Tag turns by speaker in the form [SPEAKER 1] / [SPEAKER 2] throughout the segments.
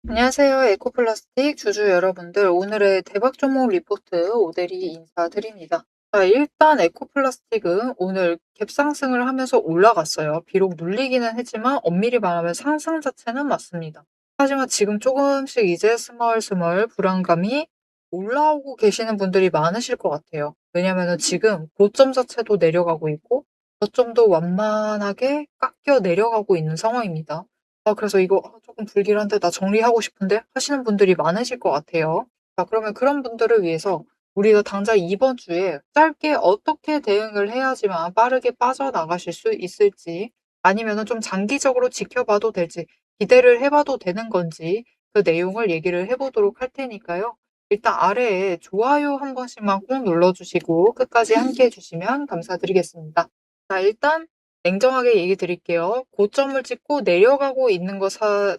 [SPEAKER 1] 안녕하세요. 에코플라스틱 주주 여러분들. 오늘의 대박 종목 리포트 오대리 인사드립니다. 자, 일단 에코플라스틱은 오늘 갭상승을 하면서 올라갔어요. 비록 눌리기는 했지만 엄밀히 말하면 상승 자체는 맞습니다. 하지만 지금 조금씩 이제 스멀스멀 불안감이 올라오고 계시는 분들이 많으실 것 같아요. 왜냐면은 지금 고점 자체도 내려가고 있고 저점도 완만하게 깎여 내려가고 있는 상황입니다. 그래서 이거 조금 불길한데 나 정리하고 싶은데 하시는 분들이 많으실 것 같아요. 자, 그러면 그런 분들을 위해서 우리가 당장 이번 주에 짧게 어떻게 대응을 해야지만 빠르게 빠져나가실 수 있을지 아니면은 좀 장기적으로 지켜봐도 될지 기대를 해봐도 되는 건지 그 내용을 얘기를 해보도록 할 테니까요. 일단 아래에 좋아요 한 번씩만 꼭 눌러주시고 끝까지 함께 해주시면 감사드리겠습니다. 자, 일단 냉정하게 얘기 드릴게요. 고점을 찍고 내려가고 있는 것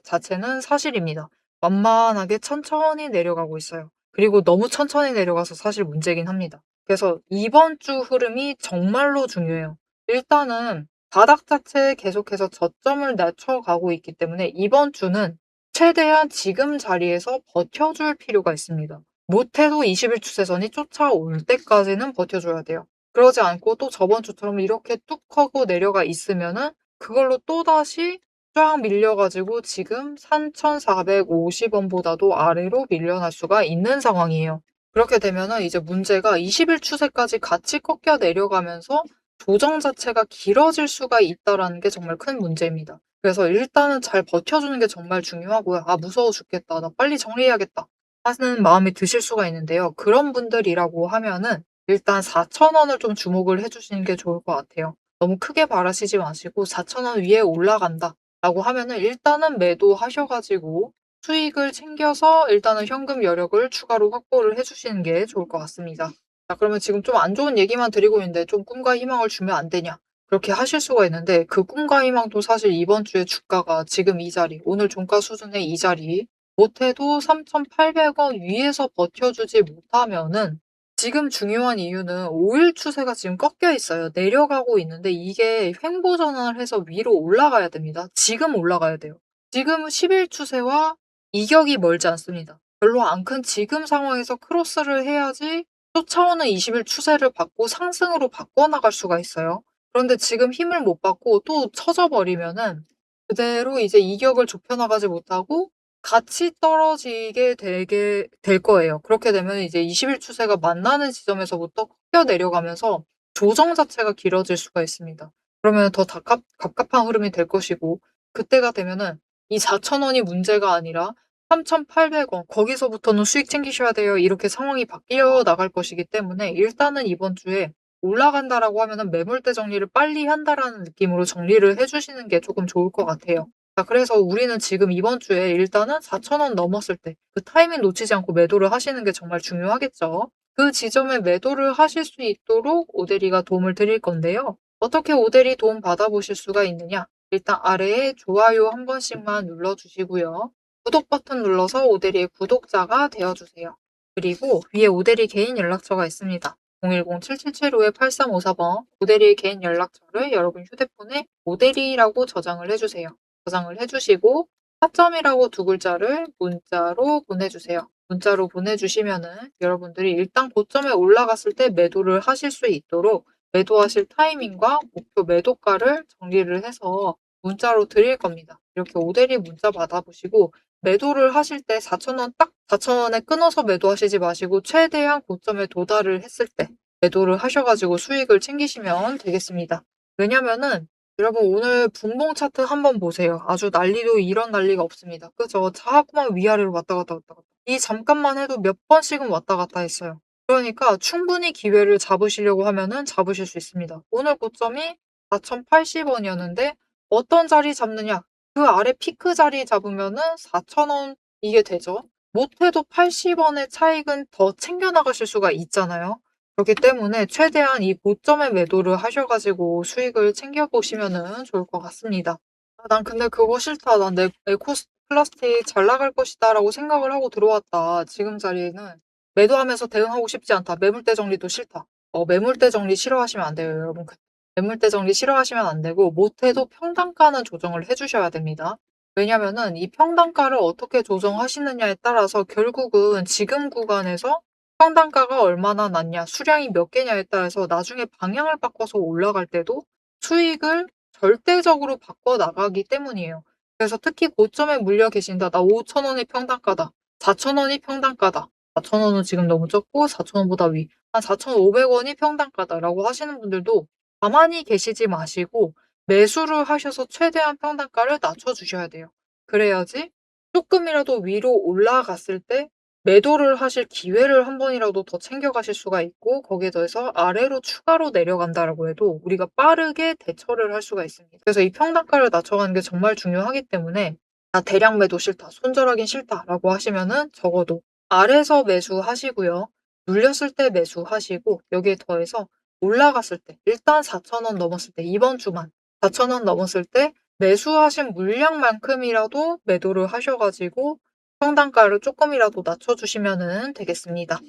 [SPEAKER 1] 자체는 사실입니다. 완만하게 천천히 내려가고 있어요. 그리고 너무 천천히 내려가서 사실 문제긴 합니다. 그래서 이번 주 흐름이 정말로 중요해요. 일단은 바닥 자체에 계속해서 저점을 낮춰가고 있기 때문에 이번 주는 최대한 지금 자리에서 버텨줄 필요가 있습니다. 못해도 21 추세선이 쫓아올 때까지는 버텨줘야 돼요. 그러지 않고 또 저번 주처럼 이렇게 뚝 하고 내려가 있으면은 그걸로 또다시 쫙 밀려가지고 지금 3,450원보다도 아래로 밀려날 수가 있는 상황이에요. 그렇게 되면은 이제 문제가 20일 추세까지 같이 꺾여 내려가면서 조정 자체가 길어질 수가 있다라는 게 정말 큰 문제입니다. 그래서 일단은 잘 버텨주는 게 정말 중요하고요. 아, 무서워 죽겠다. 나 빨리 정리해야겠다. 하는 마음이 드실 수가 있는데요. 그런 분들이라고 하면은 일단 4,000원을 좀 주목을 해주시는 게 좋을 것 같아요. 너무 크게 바라시지 마시고 4,000원 위에 올라간다 라고 하면은 일단은 매도하셔가지고 수익을 챙겨서 일단은 현금 여력을 추가로 확보를 해주시는 게 좋을 것 같습니다. 자, 그러면 지금 좀 안 좋은 얘기만 드리고 있는데 좀 꿈과 희망을 주면 안 되냐? 그렇게 하실 수가 있는데 그 꿈과 희망도 사실 이번 주에 주가가 지금 이 자리, 오늘 종가 수준의 이 자리, 못해도 3,800원 위에서 버텨주지 못하면은 지금 중요한 이유는 5일 추세가 지금 꺾여 있어요. 내려가고 있는데 이게 횡보 전환을 해서 위로 올라가야 됩니다. 지금 올라가야 돼요. 지금 10일 추세와 이격이 멀지 않습니다. 별로 안 큰 지금 상황에서 크로스를 해야지 쫓아오는 20일 추세를 받고 상승으로 바꿔나갈 수가 있어요. 그런데 지금 힘을 못 받고 또 처져 버리면은 그대로 이제 이격을 좁혀나가지 못하고 같이 떨어지게 되게 될 거예요. 그렇게 되면 이제 20일 추세가 만나는 지점에서부터 꺾여 내려가면서 조정 자체가 길어질 수가 있습니다. 그러면 더 갑갑한 흐름이 될 것이고 그때가 되면은 이 4,000원이 문제가 아니라 3,800원 거기서부터는 수익 챙기셔야 돼요. 이렇게 상황이 바뀌어 나갈 것이기 때문에 일단은 이번 주에 올라간다라고 하면은 매물대 정리를 빨리 한다라는 느낌으로 정리를 해주시는 게 조금 좋을 것 같아요. 자, 그래서 우리는 지금 이번 주에 일단은 4,000원 넘었을 때 그 타이밍 놓치지 않고 매도를 하시는 게 정말 중요하겠죠. 그 지점에 매도를 하실 수 있도록 오대리가 도움을 드릴 건데요. 어떻게 오대리 도움 받아보실 수가 있느냐? 일단 아래에 좋아요 한 번씩만 눌러주시고요. 구독 버튼 눌러서 오대리의 구독자가 되어주세요. 그리고 위에 오대리 개인 연락처가 있습니다. 010-7775-8354번 오대리의 개인 연락처를 여러분 휴대폰에 오대리라고 저장을 해주세요. 저장을 해주시고 4점이라고 두 글자를 문자로 보내주세요. 문자로 보내주시면은 여러분들이 일단 고점에 올라갔을 때 매도를 하실 수 있도록 매도하실 타이밍과 목표 매도가를 정리를 해서 문자로 드릴 겁니다. 이렇게 오대리 문자 받아보시고 매도를 하실 때 4,000원 딱 4,000원에 끊어서 매도하시지 마시고 최대한 고점에 도달을 했을 때 매도를 하셔가지고 수익을 챙기시면 되겠습니다. 왜냐면은 여러분 오늘 분봉 차트 한번 보세요. 아주 난리도 이런 난리가 없습니다. 그죠? 자꾸만 위아래로 왔다 갔다 왔다 갔다. 이 잠깐만 해도 몇 번씩은 왔다 갔다 했어요. 그러니까 충분히 기회를 잡으시려고 하면은 잡으실 수 있습니다. 오늘 고점이 4,080원이었는데 어떤 자리 잡느냐? 그 아래 피크 자리 잡으면은 4,000원 이게 되죠. 못해도 80원의 차익은 더 챙겨나가실 수가 있잖아요. 그렇기 때문에 최대한 이 고점에 매도를 하셔가지고 수익을 챙겨보시면은 좋을 것 같습니다. 난 근데 그거 싫다. 난 내 에코스 플라스틱 잘 나갈 것이다 라고 생각을 하고 들어왔다. 지금 자리에는 매도하면서 대응하고 싶지 않다. 매물대 정리도 싫다. 매물대 정리 싫어하시면 안 돼요, 여러분. 매물대 정리 싫어하시면 안 되고 못해도 평단가는 조정을 해주셔야 됩니다. 왜냐면은 이 평단가를 어떻게 조정하시느냐에 따라서 결국은 지금 구간에서 평단가가 얼마나 낮냐, 수량이 몇 개냐에 따라서 나중에 방향을 바꿔서 올라갈 때도 수익을 절대적으로 바꿔 나가기 때문이에요. 그래서 특히 고점에 물려 계신다. 나 5,000원이 평단가다. 4,000원이 평단가다. 4,000원은 지금 너무 적고 4,000원보다 위. 한 4,500원이 평단가다라고 하시는 분들도 가만히 계시지 마시고 매수를 하셔서 최대한 평단가를 낮춰주셔야 돼요. 그래야지 조금이라도 위로 올라갔을 때 매도를 하실 기회를 한 번이라도 더 챙겨가실 수가 있고 거기에 더해서 아래로 추가로 내려간다라고 해도 우리가 빠르게 대처를 할 수가 있습니다. 그래서 이 평단가를 낮춰가는 게 정말 중요하기 때문에 나 대량 매도 싫다, 손절하긴 싫다라고 하시면은 적어도 아래서 매수하시고요. 눌렸을 때 매수하시고 여기에 더해서 올라갔을 때 일단 4,000원 넘었을 때 이번 주만 4,000원 넘었을 때 매수하신 물량만큼이라도 매도를 하셔가지고 평단가를 조금이라도 낮춰주시면 되겠습니다.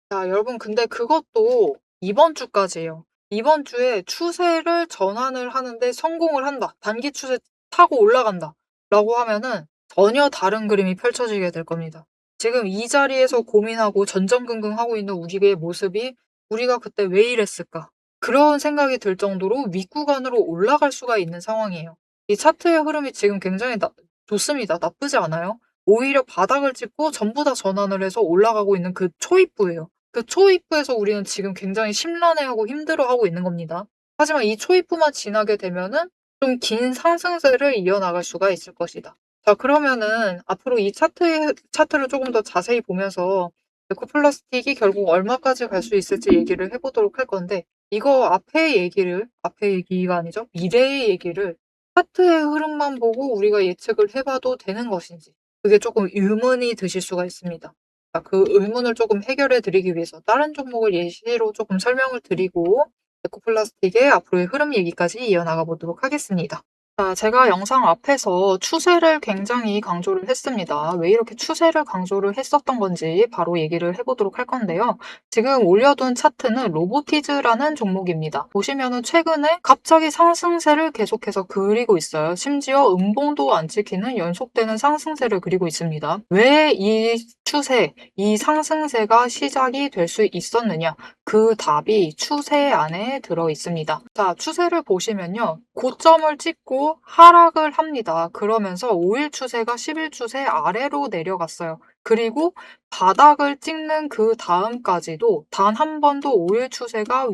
[SPEAKER 1] 자, 여러분, 근데 그것도 이번 주까지예요. 이번 주에 추세를 전환을 하는데 성공을 한다. 단기 추세 타고 올라간다. 라고 하면은 전혀 다른 그림이 펼쳐지게 될 겁니다. 지금 이 자리에서 고민하고 전전긍긍하고 있는 우리의 모습이 우리가 그때 왜 이랬을까? 그런 생각이 들 정도로 윗구간으로 올라갈 수가 있는 상황이에요. 이 차트의 흐름이 지금 굉장히 좋습니다. 나쁘지 않아요. 오히려 바닥을 찍고 전부 다 전환을 해서 올라가고 있는 그 초입부예요. 그 초입부에서 우리는 지금 굉장히 심란해하고 힘들어하고 있는 겁니다. 하지만 이 초입부만 지나게 되면은 좀 긴 상승세를 이어나갈 수가 있을 것이다. 자, 그러면은 앞으로 이 차트를 조금 더 자세히 보면서 에코플라스틱이 결국 얼마까지 갈 수 있을지 얘기를 해보도록 할 건데, 이거 앞에 얘기가 아니죠. 미래의 얘기를 차트의 흐름만 보고 우리가 예측을 해봐도 되는 것인지, 그게 조금 의문이 드실 수가 있습니다. 자, 그 의문을 조금 해결해 드리기 위해서 다른 종목을 예시로 조금 설명을 드리고 에코플라스틱의 앞으로의 흐름 얘기까지 이어나가 보도록 하겠습니다. 자, 제가 영상 앞에서 추세를 굉장히 강조를 했습니다. 왜 이렇게 추세를 강조를 했었던 건지 바로 얘기를 해보도록 할 건데요. 지금 올려둔 차트는 로보티즈라는 종목입니다. 보시면은 최근에 갑자기 상승세를 계속해서 그리고 있어요. 심지어 음봉도 안 찍히는 연속되는 상승세를 그리고 있습니다. 왜 이 추세, 이 상승세가 시작이 될 수 있었느냐? 그 답이 추세 안에 들어 있습니다. 자, 추세를 보시면요. 고점을 찍고 하락을 합니다. 그러면서 5일 추세가 10일 추세 아래로 내려갔어요. 그리고 바닥을 찍는 그 다음까지도 단 한 번도 5일 추세가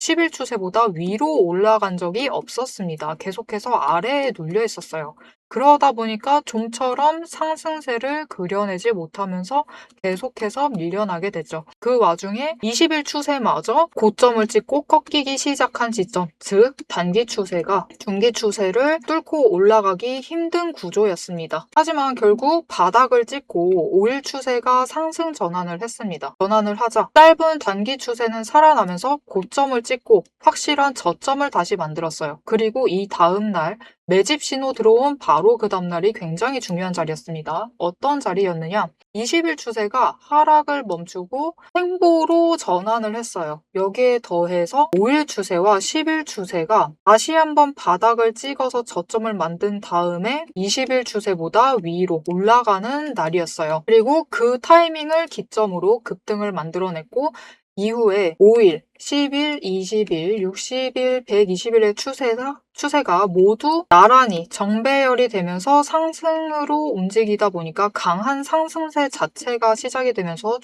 [SPEAKER 1] 10일 추세보다 위로 올라간 적이 없었습니다. 계속해서 아래에 눌려 있었어요. 그러다 보니까 좀처럼 상승세를 그려내지 못하면서 계속해서 밀려나게 됐죠. 그 와중에 20일 추세마저 고점을 찍고 꺾이기 시작한 지점, 즉 단기 추세가 중기 추세를 뚫고 올라가기 힘든 구조였습니다. 하지만 결국 바닥을 찍고 5일 추세가 상승 전환을 했습니다. 전환을 하자 짧은 단기 추세는 살아나면서 고점을 찍고 확실한 저점을 다시 만들었어요. 그리고 이 다음 날 매집 신호 들어온 바로 그 다음날이 굉장히 중요한 자리였습니다. 어떤 자리였느냐? 20일 추세가 하락을 멈추고 횡보로 전환을 했어요. 여기에 더해서 5일 추세와 10일 추세가 다시 한번 바닥을 찍어서 저점을 만든 다음에 20일 추세보다 위로 올라가는 날이었어요. 그리고 그 타이밍을 기점으로 급등을 만들어냈고 이후에 5일, 10일, 20일, 60일, 120일의 추세가 모두 나란히 정배열이 되면서 상승으로 움직이다 보니까 강한 상승세 자체가 시작이 되면서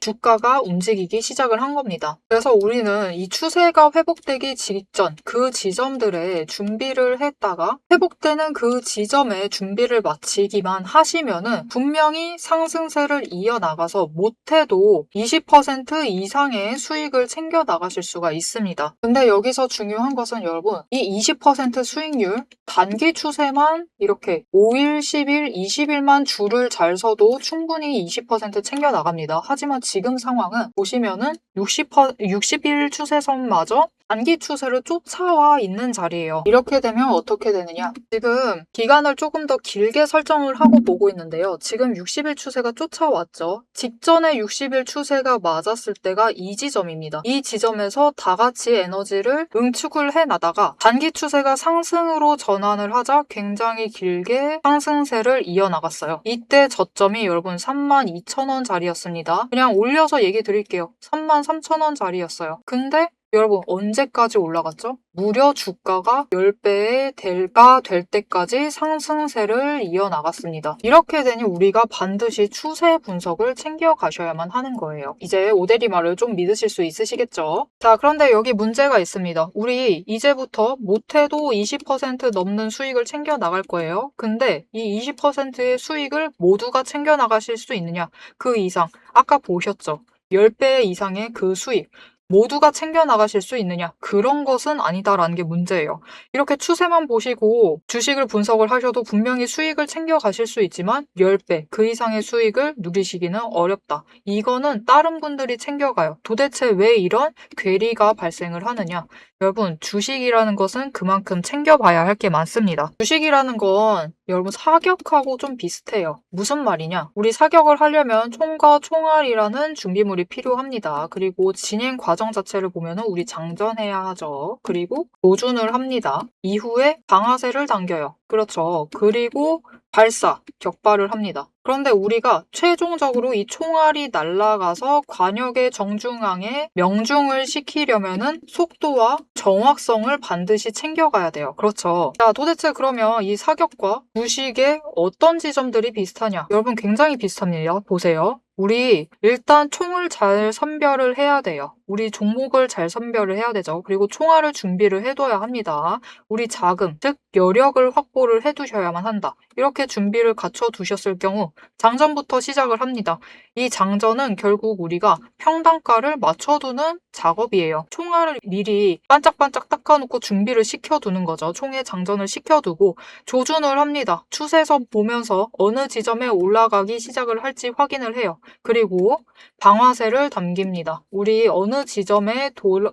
[SPEAKER 1] 주가가 움직이기 시작을 한 겁니다. 그래서 우리는 이 추세가 회복되기 직전 그 지점들에 준비를 했다가 회복되는 그 지점에 준비를 마치기만 하시면은 분명히 상승세를 이어나가서 못해도 20% 이상의 수익을 챙겨 나가실 수가 있습니다. 근데 여기서 중요한 것은 여러분, 이 20% 수익률, 단기 추세만 이렇게 5일, 10일, 20일만 줄을 잘 서도 충분히 20% 챙겨 나갑니다. 하지만 지금 상황은 보시면은 60일 추세선마저 단기 추세를 쫓아와 있는 자리예요. 이렇게 되면 어떻게 되느냐? 지금 기간을 조금 더 길게 설정을 하고 보고 있는데요. 지금 60일 추세가 쫓아왔죠. 직전에 60일 추세가 맞았을 때가 이 지점입니다. 이 지점에서 다 같이 에너지를 응축을 해나다가 단기 추세가 상승으로 전환을 하자 굉장히 길게 상승세를 이어나갔어요. 이때 저점이 여러분 32,000원 자리였습니다. 그냥 올려서 얘기 드릴게요. 33,000원 자리였어요. 근데 여러분 언제까지 올라갔죠? 무려 주가가 10배의 대가 될 때까지 상승세를 이어나갔습니다. 이렇게 되니 우리가 반드시 추세 분석을 챙겨가셔야만 하는 거예요. 이제 오대리 말을 좀 믿으실 수 있으시겠죠? 자, 그런데 여기 문제가 있습니다. 우리 이제부터 못해도 20% 넘는 수익을 챙겨 나갈 거예요. 근데 이 20%의 수익을 모두가 챙겨 나가실 수 있느냐? 그 이상 아까 보셨죠? 10배 이상의 그 수익 모두가 챙겨 나가실 수 있느냐? 그런 것은 아니다라는 게 문제예요. 이렇게 추세만 보시고 주식을 분석을 하셔도 분명히 수익을 챙겨 가실 수 있지만 10배 그 이상의 수익을 누리시기는 어렵다. 이거는 다른 분들이 챙겨가요. 도대체 왜 이런 괴리가 발생을 하느냐? 여러분, 주식이라는 것은 그만큼 챙겨봐야 할 게 많습니다. 주식이라는 건 여러분 사격하고 좀 비슷해요. 무슨 말이냐? 우리 사격을 하려면 총과 총알이라는 준비물이 필요합니다. 그리고 진행 과정 자체를 보면은 우리 장전해야 하죠. 그리고 조준을 합니다. 이후에 방아쇠를 당겨요. 그렇죠. 그리고 발사, 격발을 합니다. 그런데 우리가 최종적으로 이 총알이 날아가서 관역의 정중앙에 명중을 시키려면은 속도와 정확성을 반드시 챙겨가야 돼요. 그렇죠. 자, 도대체 그러면 이 사격과 주식의 어떤 지점들이 비슷하냐? 여러분 굉장히 비슷합니다. 보세요. 우리 일단 총을 잘 선별을 해야 돼요. 우리 종목을 잘 선별을 해야 되죠. 그리고 총알을 준비를 해둬야 합니다. 우리 자금, 즉 여력을 확보를 해두셔야만 한다. 이렇게 준비를 갖춰 두셨을 경우 장전부터 시작을 합니다. 이 장전은 결국 우리가 평단가를 맞춰두는 작업이에요. 총알을 미리 반짝반짝 닦아놓고 준비를 시켜두는 거죠. 총에 장전을 시켜두고 조준을 합니다. 추세선 보면서 어느 지점에 올라가기 시작을 할지 확인을 해요. 그리고 방아쇠를 당깁니다. 우리 어느 지점에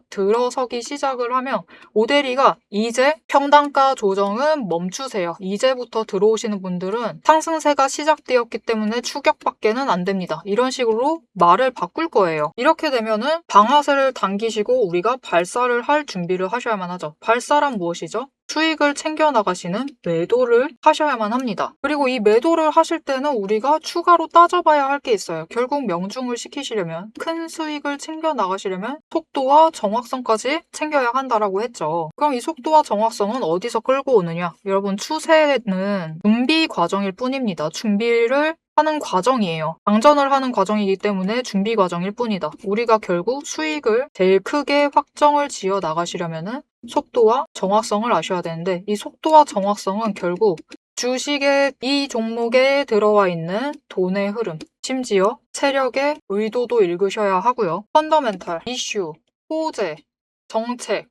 [SPEAKER 1] 들어서기 시작을 하면 오대리가 이제 평단가 조정은 멈추세요. 이제부터 들어오시는 분들은 상승세가 시작되었기 때문에 추격밖에는 안 됩니다. 이런 식으로 말을 바꿀 거예요. 이렇게 되면은 방아쇠를 당기시고 우리가 발사를 할 준비를 하셔야만 하죠. 발사란 무엇이죠? 수익을 챙겨 나가시는 매도를 하셔야만 합니다. 그리고 이 매도를 하실 때는 우리가 추가로 따져봐야 할 게 있어요. 결국 명중을 시키시려면 큰 수익을 챙겨 나가시려면 속도와 정확성까지 챙겨야 한다라고 했죠. 그럼 이 속도와 정확성은 어디서 끌고 오느냐? 여러분 추세는 준비 과정일 뿐입니다. 준비를 하는 과정이에요. 장전을 하는 과정이기 때문에 준비 과정일 뿐이다. 우리가 결국 수익을 제일 크게 확정을 지어 나가시려면은 속도와 정확성을 아셔야 되는데 이 속도와 정확성은 결국 주식의 이 종목에 들어와 있는 돈의 흐름, 심지어 세력의 의도도 읽으셔야 하고요. 펀더멘탈, 이슈, 호재, 정책,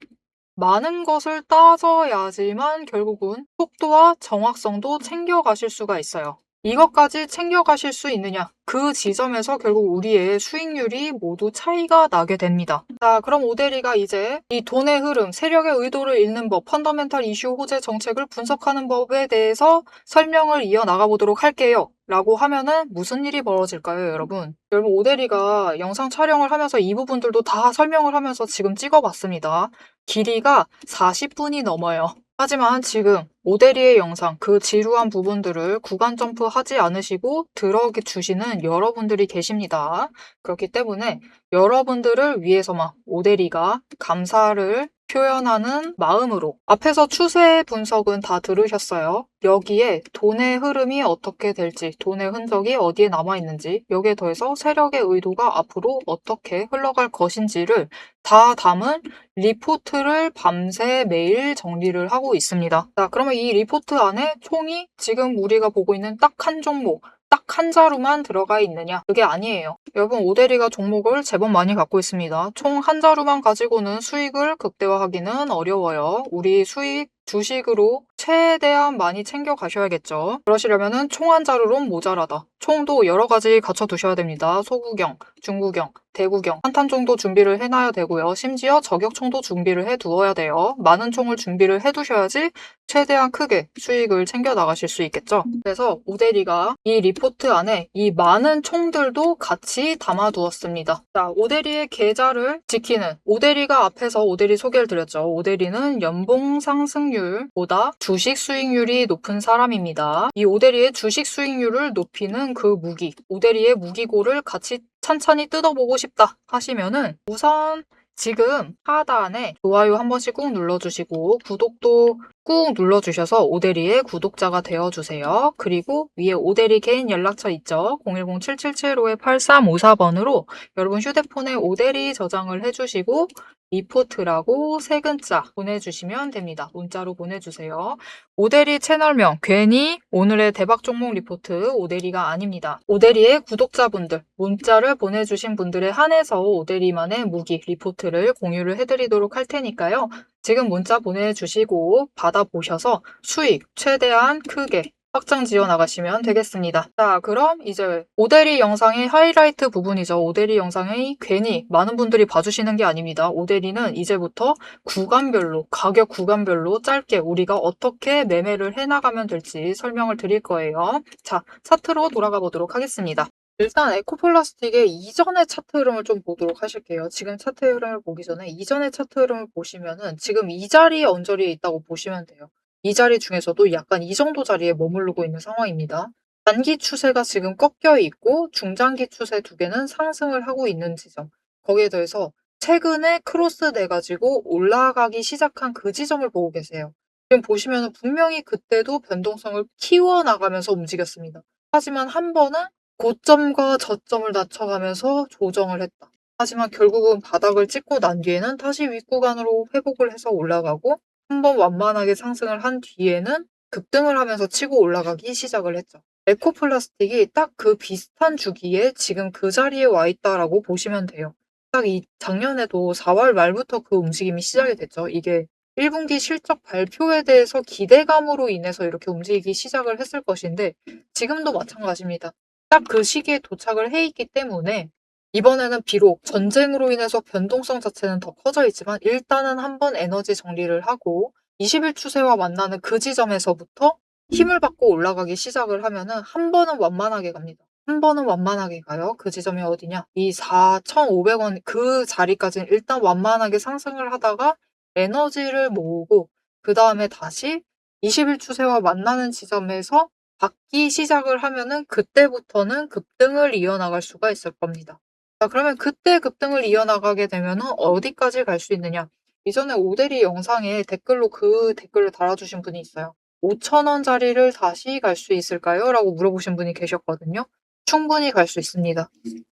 [SPEAKER 1] 많은 것을 따져야지만 결국은 속도와 정확성도 챙겨가실 수가 있어요. 이것까지 챙겨가실 수 있느냐? 그 지점에서 결국 우리의 수익률이 모두 차이가 나게 됩니다. 자, 그럼 오대리가 이제 이 돈의 흐름, 세력의 의도를 읽는 법, 펀더멘탈 이슈 호재 정책을 분석하는 법에 대해서 설명을 이어나가 보도록 할게요. 라고 하면은 무슨 일이 벌어질까요, 여러분? 여러분, 오대리가 영상 촬영을 하면서 이 부분들도 다 설명을 하면서 지금 찍어봤습니다. 길이가 40분이 넘어요. 하지만 지금 오대리의 영상, 그 지루한 부분들을 구간 점프하지 않으시고 들어주시는 여러분들이 계십니다. 그렇기 때문에 여러분들을 위해서만 오대리가 감사를 표현하는 마음으로 앞에서 추세 분석은 다 들으셨어요. 여기에 돈의 흐름이 어떻게 될지, 돈의 흔적이 어디에 남아있는지, 여기에 더해서 세력의 의도가 앞으로 어떻게 흘러갈 것인지를 다 담은 리포트를 밤새 매일 정리를 하고 있습니다. 자, 그러면 이 리포트 안에 총이 지금 우리가 보고 있는 딱 한 종목, 딱 한 자루만 들어가 있느냐? 그게 아니에요. 여러분, 오대리가 종목을 제법 많이 갖고 있습니다. 총 한 자루만 가지고는 수익을 극대화하기는 어려워요. 우리 수익 주식으로 최대한 많이 챙겨 가셔야겠죠. 그러시려면은 총 한 자루론 모자라다. 총도 여러 가지 갖춰두셔야 됩니다. 소구경, 중구경, 대구경, 한 탄 정도 준비를 해놔야 되고요. 심지어 저격총도 준비를 해두어야 돼요. 많은 총을 준비를 해두셔야지 최대한 크게 수익을 챙겨 나가실 수 있겠죠. 그래서 오대리가 이 리포트 안에 이 많은 총들도 같이 담아두었습니다. 자, 오대리의 계좌를 지키는 오대리가 앞에서 오대리 소개를 드렸죠. 오대리는 연봉 상승률보다 주식 수익률이 높은 사람입니다. 이 오대리의 주식 수익률을 높이는 그 무기, 오대리의 무기고를 같이 찬찬히 뜯어보고 싶다 하시면은 우선 지금 하단에 좋아요 한 번씩 꾹 눌러주시고 구독도 꾹 눌러주셔서 오대리의 구독자가 되어주세요. 그리고 위에 오대리 개인 연락처 있죠? 010-7775-8354번으로 여러분 휴대폰에 오대리 저장을 해주시고 리포트라고 세 글자 보내주시면 됩니다. 문자로 보내주세요. 오대리 채널명 괜히 오늘의 대박 종목 리포트 오대리가 아닙니다. 오대리의 구독자분들 문자를 보내주신 분들에 한해서 오대리만의 무기 리포트를 공유를 해드리도록 할 테니까요. 지금 문자 보내주시고 받아보셔서 수익 최대한 크게 확장 지어 나가시면 되겠습니다. 자, 그럼 이제 오대리 영상의 하이라이트 부분이죠. 오대리 영상이 괜히 많은 분들이 봐주시는 게 아닙니다. 오대리는 이제부터 구간별로, 가격 구간별로 짧게 우리가 어떻게 매매를 해나가면 될지 설명을 드릴 거예요. 자, 차트로 돌아가 보도록 하겠습니다. 일단 에코플라스틱의 이전의 차트 흐름을 좀 보도록 하실게요. 지금 차트 흐름을 보기 전에 이전의 차트 흐름을 보시면은 지금 이 자리에 언저리에 있다고 보시면 돼요. 이 자리 중에서도 약간 이 정도 자리에 머무르고 있는 상황입니다. 단기 추세가 지금 꺾여 있고 중장기 추세 두 개는 상승을 하고 있는 지점. 거기에 더해서 최근에 크로스 돼가지고 올라가기 시작한 그 지점을 보고 계세요. 지금 보시면은 분명히 그때도 변동성을 키워나가면서 움직였습니다. 하지만 한 번은 고점과 저점을 낮춰가면서 조정을 했다. 하지만 결국은 바닥을 찍고 난 뒤에는 다시 윗구간으로 회복을 해서 올라가고 한번 완만하게 상승을 한 뒤에는 급등을 하면서 치고 올라가기 시작을 했죠. 에코플라스틱이 딱 그 비슷한 주기에 지금 그 자리에 와 있다라고 보시면 돼요. 딱 이 작년에도 4월 말부터 그 움직임이 시작이 됐죠. 이게 1분기 실적 발표에 대해서 기대감으로 인해서 이렇게 움직이기 시작을 했을 것인데 지금도 마찬가지입니다. 딱 그 시기에 도착을 해 있기 때문에 이번에는 비록 전쟁으로 인해서 변동성 자체는 더 커져 있지만 일단은 한번 에너지 정리를 하고 20일 추세와 만나는 그 지점에서부터 힘을 받고 올라가기 시작을 하면은 한 번은 완만하게 갑니다. 한 번은 완만하게 가요. 그 지점이 어디냐? 이 4,500원 그 자리까지는 일단 완만하게 상승을 하다가 에너지를 모으고 그 다음에 다시 20일 추세와 만나는 지점에서 받기 시작을 하면은 그때부터는 급등을 이어나갈 수가 있을 겁니다. 자, 그러면 그때 급등을 이어나가게 되면은 어디까지 갈 수 있느냐? 이전에 오대리 영상에 댓글로 그 댓글을 달아주신 분이 있어요. 5,000원짜리를 다시 갈 수 있을까요? 라고 물어보신 분이 계셨거든요. 충분히 갈 수 있습니다.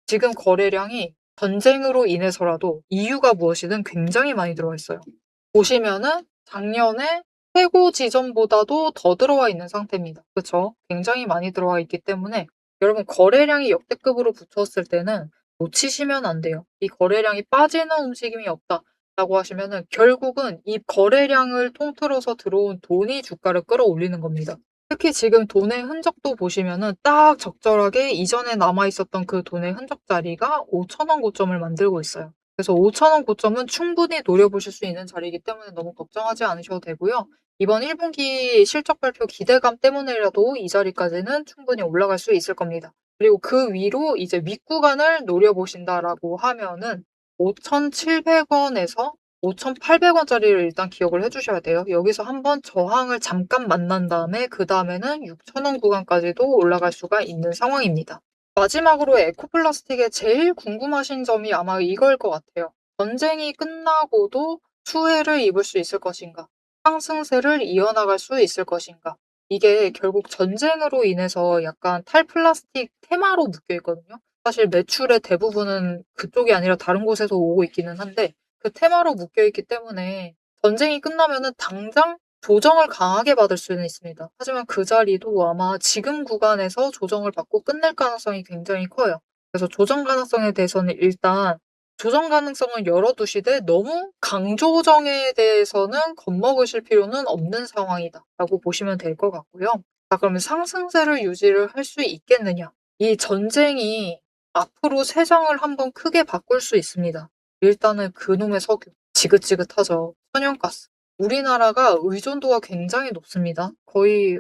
[SPEAKER 1] 지금 거래량이 전쟁으로 인해서라도 이유가 무엇이든 굉장히 많이 들어와 있어요. 보시면은 작년에 최고 지점보다도 더 들어와 있는 상태입니다. 그쵸? 굉장히 많이 들어와 있기 때문에 여러분 거래량이 역대급으로 붙었을 때는 놓치시면 안 돼요. 이 거래량이 빠지는 움직임이 없다라고 하시면은 결국은 이 거래량을 통틀어서 들어온 돈이 주가를 끌어올리는 겁니다. 특히 지금 돈의 흔적도 보시면은 딱 적절하게 이전에 남아 있었던 그 돈의 흔적 자리가 5,000원 고점을 만들고 있어요. 그래서 5,000원 고점은 충분히 노려보실 수 있는 자리이기 때문에 너무 걱정하지 않으셔도 되고요. 이번 1분기 실적 발표 기대감 때문에라도 이 자리까지는 충분히 올라갈 수 있을 겁니다. 그리고 그 위로 이제 윗구간을 노려보신다라고 하면은 5,700원에서 5,800원짜리를 일단 기억을 해주셔야 돼요. 여기서 한번 저항을 잠깐 만난 다음에 그 다음에는 6,000원 구간까지도 올라갈 수가 있는 상황입니다. 마지막으로 에코플라스틱에 제일 궁금하신 점이 아마 이걸 것 같아요. 전쟁이 끝나고도 수혜를 입을 수 있을 것인가? 상승세를 이어나갈 수 있을 것인가? 이게 결국 전쟁으로 인해서 약간 탈플라스틱 테마로 묶여 있거든요. 사실 매출의 대부분은 그쪽이 아니라 다른 곳에서 오고 있기는 한데 그 테마로 묶여 있기 때문에 전쟁이 끝나면은 당장 조정을 강하게 받을 수는 있습니다. 하지만 그 자리도 아마 지금 구간에서 조정을 받고 끝낼 가능성이 굉장히 커요. 그래서 조정 가능성에 대해서는 일단 조정 가능성을 열어두시되 너무 강조정에 대해서는 겁먹으실 필요는 없는 상황이다라고 보시면 될 것 같고요. 자, 그러면 상승세를 유지를 할 수 있겠느냐? 이 전쟁이 앞으로 세상을 한번 크게 바꿀 수 있습니다. 일단은 그놈의 석유. 지긋지긋하죠. 천연가스. 우리나라가 의존도가 굉장히 높습니다. 거의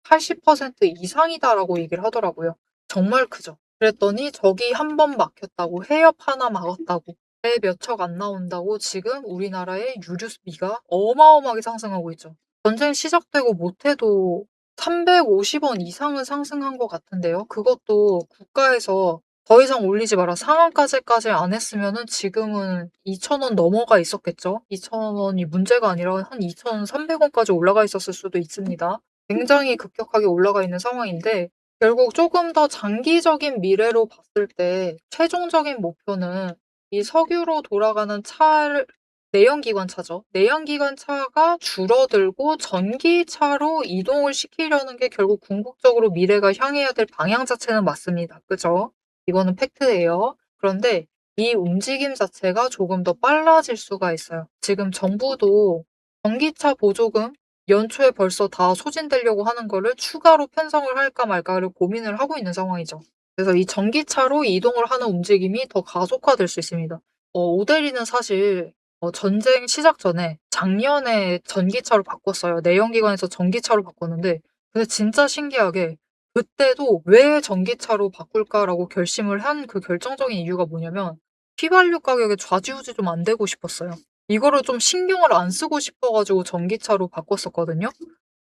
[SPEAKER 1] 80% 이상이다라고 얘기를 하더라고요. 정말 크죠. 그랬더니 저기 한 번 막혔다고 해협 하나 막았다고 배 몇 척 안 나온다고 지금 우리나라의 유류비가 어마어마하게 상승하고 있죠. 전쟁 시작되고 못해도 350원 이상은 상승한 것 같은데요. 그것도 국가에서 더 이상 올리지 마라. 상한가제까지 안 했으면은 지금은 2,000원 넘어가 있었겠죠. 2,000원이 문제가 아니라 한 2,300원까지 올라가 있었을 수도 있습니다. 굉장히 급격하게 올라가 있는 상황인데 결국 조금 더 장기적인 미래로 봤을 때 최종적인 목표는 이 석유로 돌아가는 차를 내연기관차죠. 내연기관차가 줄어들고 전기차로 이동을 시키려는 게 결국 궁극적으로 미래가 향해야 될 방향 자체는 맞습니다. 그죠? 이거는 팩트예요. 그런데 이 움직임 자체가 조금 더 빨라질 수가 있어요. 지금 정부도 전기차 보조금 연초에 벌써 다 소진되려고 하는 거를 추가로 편성을 할까 말까를 고민을 하고 있는 상황이죠. 그래서 이 전기차로 이동을 하는 움직임이 더 가속화될 수 있습니다. 오데리는 사실 전쟁 시작 전에 작년에 전기차로 바꿨어요. 내연기관에서 전기차로 바꿨는데 근데 진짜 신기하게 그때도 '왜 전기차로 바꿀까?'라고 결심을 한 그 결정적인 이유가 뭐냐면 휘발유 가격에 좌지우지 좀 안 되고 싶었어요. 이거를 좀 신경을 안 쓰고 싶어 가지고 전기차로 바꿨었거든요.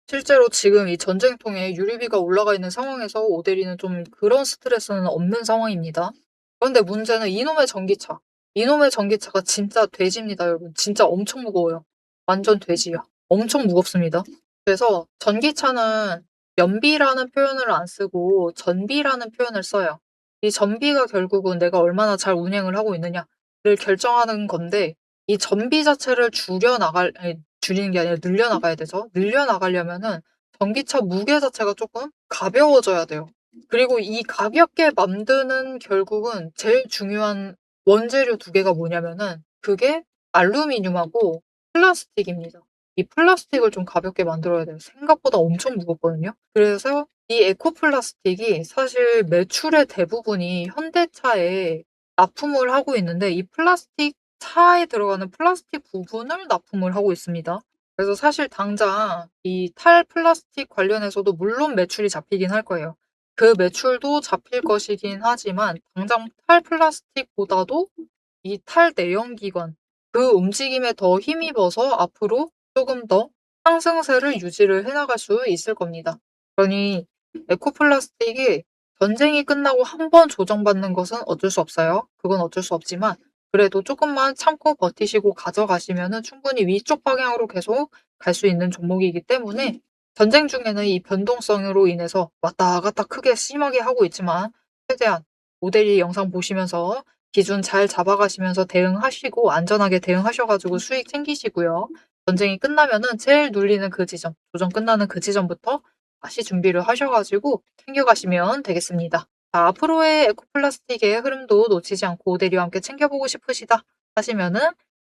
[SPEAKER 1] 실제로 지금 이 전쟁통에 유류비가 올라가 있는 상황에서 오데리는 좀 그런 스트레스는 없는 상황입니다. 그런데 문제는 이놈의 전기차. 이놈의 전기차가 진짜 돼지입니다, 여러분. 진짜 엄청 무거워요. 완전 돼지야. 엄청 무겁습니다. 그래서 전기차는 연비라는 표현을 안 쓰고 전비라는 표현을 써요. 이 전비가 결국은 내가 얼마나 잘 운행을 하고 있느냐를 결정하는 건데 이 전비 자체를 줄이는 게 아니라 늘려나가야 되죠. 늘려나가려면은 전기차 무게 자체가 조금 가벼워져야 돼요. 그리고 이 가볍게 만드는 결국은 제일 중요한 원재료 두 개가 뭐냐면은 그게 알루미늄하고 플라스틱입니다. 이 플라스틱을 좀 가볍게 만들어야 돼요. 생각보다 엄청 무겁거든요. 그래서 이 에코 플라스틱이 사실 매출의 대부분이 현대차에 납품을 하고 있는데 이 플라스틱 차에 들어가는 플라스틱 부분을 납품을 하고 있습니다. 그래서 사실 당장 이 탈플라스틱 관련해서도 물론 매출이 잡히긴 할 거예요. 그 매출도 잡힐 것이긴 하지만 당장 탈플라스틱보다도 이 탈내연기관 그 움직임에 더 힘입어서 앞으로 조금 더 상승세를 유지를 해 나갈 수 있을 겁니다. 그러니 에코플라스틱이 전쟁이 끝나고 한 번 조정받는 것은 어쩔 수 없어요. 그건 어쩔 수 없지만 그래도 조금만 참고 버티시고 가져가시면은 충분히 위쪽 방향으로 계속 갈 수 있는 종목이기 때문에 전쟁 중에는 이 변동성으로 인해서 왔다 갔다 크게 심하게 하고 있지만 최대한 모델이 영상 보시면서 기준 잘 잡아가시면서 대응하시고 안전하게 대응하셔 가지고 수익 챙기시고요. 전쟁이 끝나면은 제일 눌리는 그 지점, 조정 끝나는 그 지점부터 다시 준비를 하셔 가지고 챙겨가시면 되겠습니다. 자, 앞으로의 에코플라스틱의 흐름도 놓치지 않고 모델이와 함께 챙겨보고 싶으시다 하시면은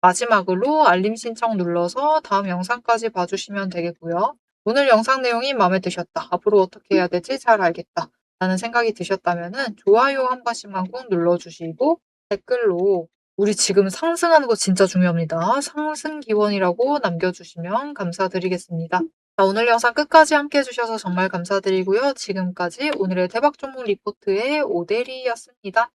[SPEAKER 1] 마지막으로 알림 신청 눌러서 다음 영상까지 봐주시면 되겠고요. 오늘 영상 내용이 마음에 드셨다. 앞으로 어떻게 해야 될지 잘 알겠다. 라는 생각이 드셨다면은 좋아요 한 번씩만 꼭 눌러주시고 댓글로 우리 지금 상승하는 거 진짜 중요합니다. 상승 기원이라고 남겨주시면 감사드리겠습니다. 자, 오늘 영상 끝까지 함께 해주셔서 정말 감사드리고요. 지금까지 오늘의 대박 종목 리포트의 오대리였습니다.